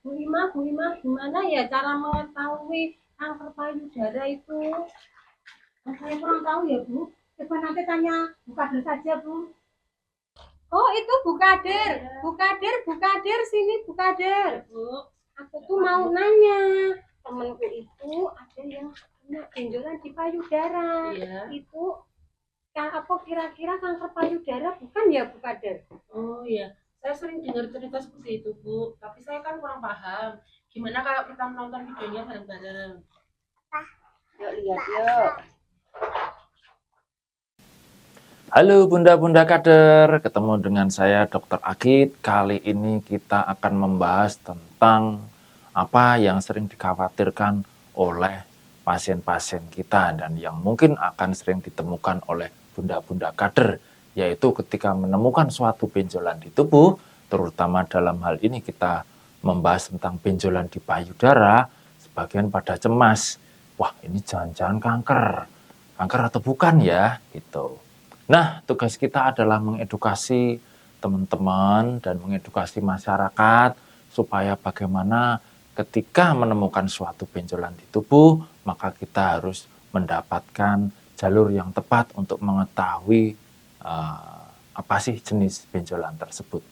Bu Ima, gimana ya cara mengetahui kanker payudara itu? Saya kurang tahu ya, Bu. Coba nanti tanya Bu Kadir saja, Bu. Oh, itu Bu Kadir. Bu Kadir, Bu Kadir, sini Bu Kadir. Bu, aku tuh mau nanya. Temenku itu ada yang kena benjolan di payudara. Iya. Itu apa kira-kira kanker payudara bukan ya Bu Kadir? Oh iya, saya sering dengar cerita seperti itu Bu, tapi saya kan kurang paham. Gimana kalau kita menonton videonya bareng-bareng? Yuk lihat yuk. Halo Bunda-Bunda Kader, ketemu dengan saya Dr. Akid. Kali ini kita akan membahas tentang apa yang sering dikhawatirkan oleh pasien-pasien kita dan yang mungkin akan sering ditemukan oleh Bunda-Bunda Kader, yaitu ketika menemukan suatu benjolan di tubuh, terutama dalam hal ini kita membahas tentang benjolan di payudara, sebagian pada cemas, wah ini jangan-jangan kanker atau bukan ya, gitu. Nah, tugas kita adalah mengedukasi teman-teman dan mengedukasi masyarakat supaya bagaimana ketika menemukan suatu benjolan di tubuh, maka kita harus mendapatkan jalur yang tepat untuk mengetahui apa sih jenis benjolan tersebut.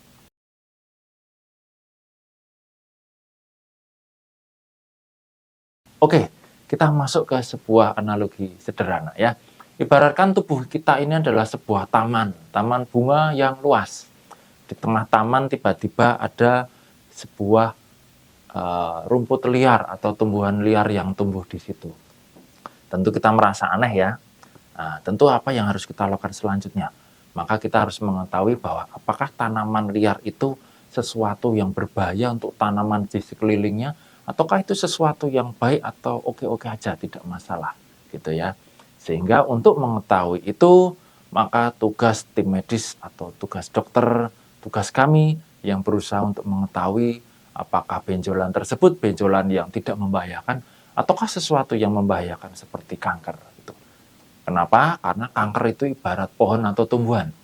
Oke, kita masuk ke sebuah analogi sederhana ya. Ibaratkan tubuh kita ini adalah sebuah taman bunga yang luas. Di tengah taman tiba-tiba ada sebuah rumput liar atau tumbuhan liar yang tumbuh di situ. Tentu kita merasa aneh ya. Nah, tentu apa yang harus kita lakukan selanjutnya? Maka kita harus mengetahui bahwa apakah tanaman liar itu sesuatu yang berbahaya untuk tanaman di sekelilingnya, ataukah itu sesuatu yang baik atau oke-oke aja, tidak masalah, gitu ya. Sehingga untuk mengetahui itu, maka tugas tim medis atau tugas dokter, tugas kami yang berusaha untuk mengetahui apakah benjolan tersebut benjolan yang tidak membahayakan ataukah sesuatu yang membahayakan seperti kanker. Gitu. Kenapa? Karena kanker itu ibarat pohon atau tumbuhan.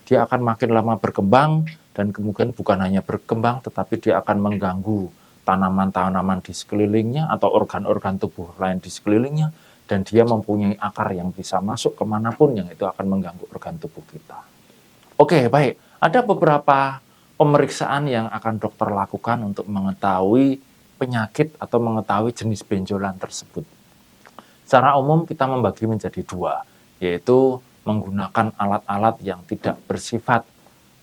Dia akan makin lama berkembang dan kemudian bukan hanya berkembang tetapi dia akan mengganggu tanaman-tanaman di sekelilingnya atau organ-organ tubuh lain di sekelilingnya, dan dia mempunyai akar yang bisa masuk kemanapun yang itu akan mengganggu organ tubuh kita. Oke, baik. Ada beberapa pemeriksaan yang akan dokter lakukan untuk mengetahui penyakit atau mengetahui jenis benjolan tersebut. Secara umum kita membagi menjadi dua, yaitu menggunakan alat-alat yang tidak bersifat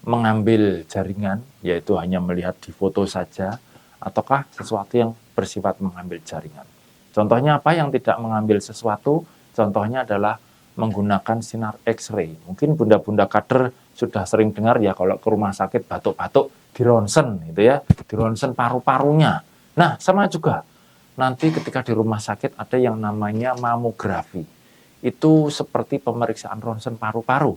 mengambil jaringan, yaitu hanya melihat di foto saja, ataukah sesuatu yang bersifat mengambil jaringan. Contohnya apa yang tidak mengambil sesuatu? Contohnya adalah menggunakan sinar X-ray. Mungkin bunda-bunda kader sudah sering dengar ya kalau ke rumah sakit batuk-batuk di ronsen gitu ya, di ronsen paru-parunya. Nah, sama juga. Nanti ketika di rumah sakit ada yang namanya mamografi. Itu seperti pemeriksaan ronsen paru-paru.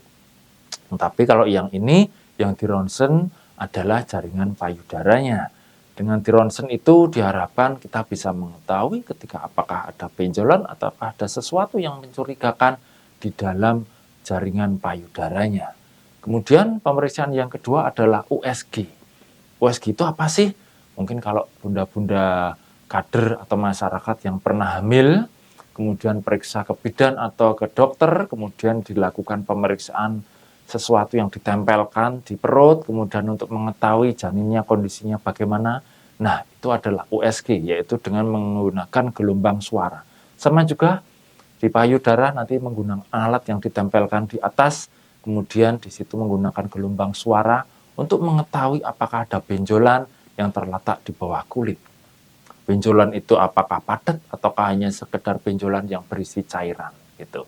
Tapi kalau yang ini, yang di ronsen adalah jaringan payudaranya. Dengan di ronsen itu diharapkan kita bisa mengetahui ketika apakah ada benjolan atau ada sesuatu yang mencurigakan di dalam jaringan payudaranya. Kemudian pemeriksaan yang kedua adalah USG. USG itu apa sih? Mungkin kalau bunda-bunda kader atau masyarakat yang pernah hamil, kemudian periksa ke bidan atau ke dokter, kemudian dilakukan pemeriksaan sesuatu yang ditempelkan di perut, kemudian untuk mengetahui janinnya kondisinya bagaimana. Nah, itu adalah USG, yaitu dengan menggunakan gelombang suara. Sama juga di payudara nanti menggunakan alat yang ditempelkan di atas, kemudian di situ menggunakan gelombang suara untuk mengetahui apakah ada benjolan yang terletak di bawah kulit. Benjolan itu apakah padat ataukah hanya sekedar benjolan yang berisi cairan gitu.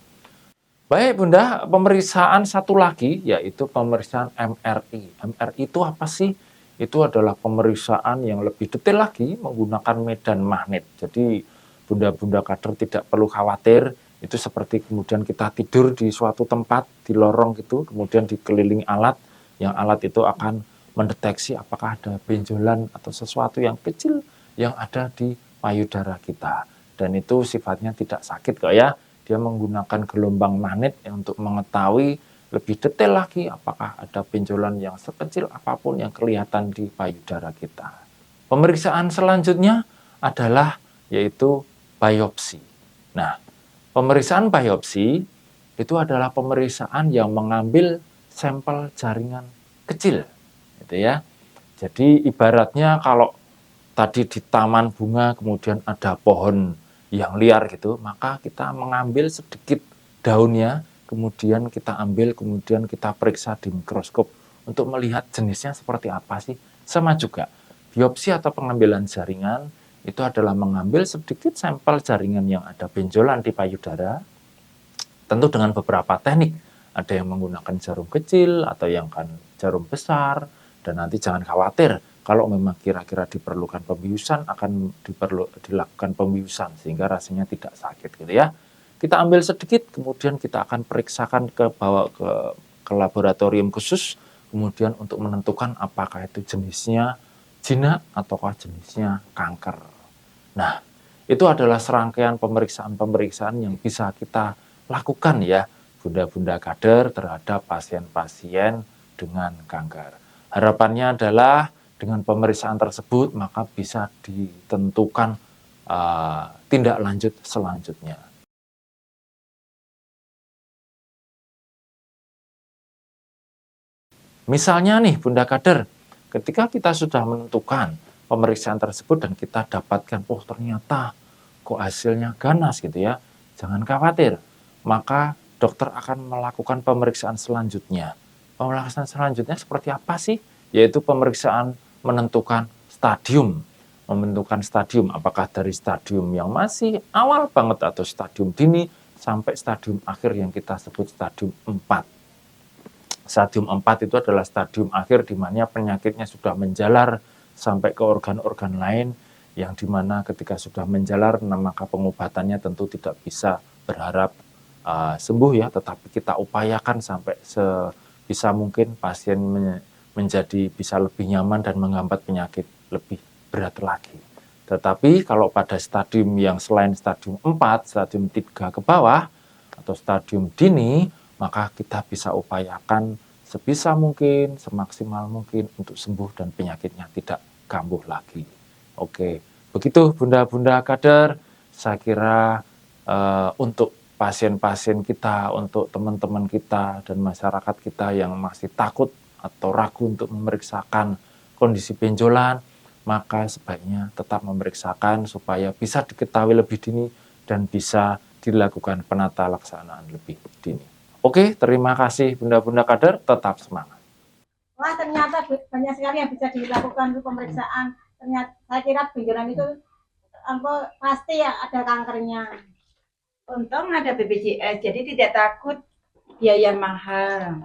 Baik Bunda, pemeriksaan satu lagi yaitu pemeriksaan MRI. MRI itu apa sih? Itu adalah pemeriksaan yang lebih detail lagi menggunakan medan magnet. Jadi Bunda-bunda kader tidak perlu khawatir, itu seperti kemudian kita tidur di suatu tempat, di lorong gitu, kemudian dikelilingi alat, yang alat itu akan mendeteksi apakah ada benjolan atau sesuatu yang kecil yang ada di payudara kita. Dan itu sifatnya tidak sakit kok ya. Dia menggunakan gelombang magnet untuk mengetahui lebih detail lagi apakah ada benjolan yang sekecil apapun yang kelihatan di payudara kita. Pemeriksaan selanjutnya adalah yaitu biopsi. Nah, pemeriksaan biopsi itu adalah pemeriksaan yang mengambil sampel jaringan kecil, gitu ya. Jadi ibaratnya kalau tadi di taman bunga kemudian ada pohon yang liar gitu, maka kita mengambil sedikit daunnya, kemudian kita ambil, kemudian kita periksa di mikroskop untuk melihat jenisnya seperti apa sih. Sama juga, biopsi atau pengambilan jaringan itu adalah mengambil sedikit sampel jaringan yang ada benjolan di payudara, tentu dengan beberapa teknik. Ada yang menggunakan jarum kecil atau yang kan jarum besar, dan nanti jangan khawatir kalau memang kira-kira diperlukan pembiusan akan dilakukan pembiusan sehingga rasanya tidak sakit gitu ya. Kita ambil sedikit, kemudian kita akan periksakan bawa ke laboratorium khusus, kemudian untuk menentukan apakah itu jenisnya jinak ataukah jenisnya kanker. Nah, itu adalah serangkaian pemeriksaan-pemeriksaan yang bisa kita lakukan ya, bunda-bunda kader terhadap pasien-pasien dengan kanker. Harapannya adalah dengan pemeriksaan tersebut maka bisa ditentukan tindak lanjut selanjutnya. Misalnya nih bunda kader, ketika kita sudah menentukan pemeriksaan tersebut dan kita dapatkan, oh ternyata kok hasilnya ganas gitu ya, jangan khawatir. Maka dokter akan melakukan pemeriksaan selanjutnya. Pemeriksaan selanjutnya seperti apa sih? Yaitu pemeriksaan menentukan stadium. Menentukan stadium, apakah dari stadium yang masih awal banget atau stadium dini, sampai stadium akhir yang kita sebut stadium 4. Stadium 4 itu adalah stadium akhir di mana penyakitnya sudah menjalar sampai ke organ-organ lain, yang dimana ketika sudah menjalar, maka pengobatannya tentu tidak bisa berharap sembuh ya, tetapi kita upayakan sampai sebisa mungkin pasien menjadi bisa lebih nyaman dan menghambat penyakit lebih berat lagi. Tetapi kalau pada stadium yang selain stadium 4, stadium 3 ke bawah atau stadium dini, maka kita bisa upayakan sebisa mungkin, semaksimal mungkin untuk sembuh dan penyakitnya tidak kambuh lagi. Oke, begitu bunda-bunda kader, saya kira untuk pasien-pasien kita, untuk teman-teman kita dan masyarakat kita yang masih takut atau ragu untuk memeriksakan kondisi benjolan, maka sebaiknya tetap memeriksakan supaya bisa diketahui lebih dini dan bisa dilakukan penata laksanaan lebih dini. Oke, terima kasih bunda-bunda kader, tetap semangat. Wah, ternyata banyak sekali yang bisa dilakukan untuk pemeriksaan. Ternyata saya kira benjolan itu pasti ya ada kankernya. Untung ada BPJS, jadi tidak takut biaya mahal.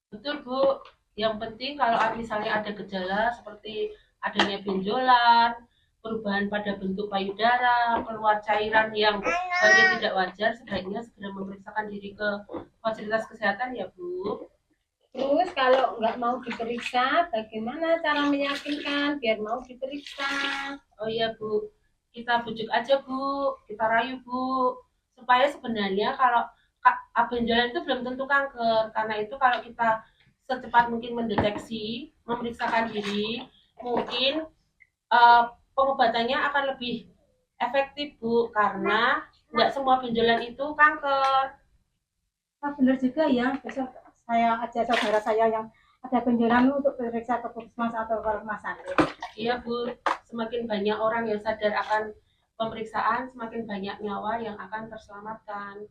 Betul Bu, yang penting kalau misalnya ada gejala seperti adanya benjolan, perubahan pada bentuk payudara, keluar cairan yang bagian tidak wajar, sebaiknya segera memeriksakan diri ke fasilitas kesehatan ya Bu. Terus kalau nggak mau diperiksa, bagaimana cara meyakinkan biar mau diperiksa? Oh iya Bu, kita bujuk aja Bu, kita rayu Bu, supaya sebenarnya kalau benjolan itu belum tentu kanker, karena itu kalau kita secepat mungkin mendeteksi, memeriksakan diri, mungkin pengobatannya akan lebih efektif Bu, karena nggak semua benjolan itu kanker. Nah, benar juga ya, besok saya ajak saudara saya yang ada benjolan untuk periksa ke puskesmas atau ke rumah sakit. Iya Bu, semakin banyak orang yang sadar akan pemeriksaan, semakin banyak nyawa yang akan terselamatkan.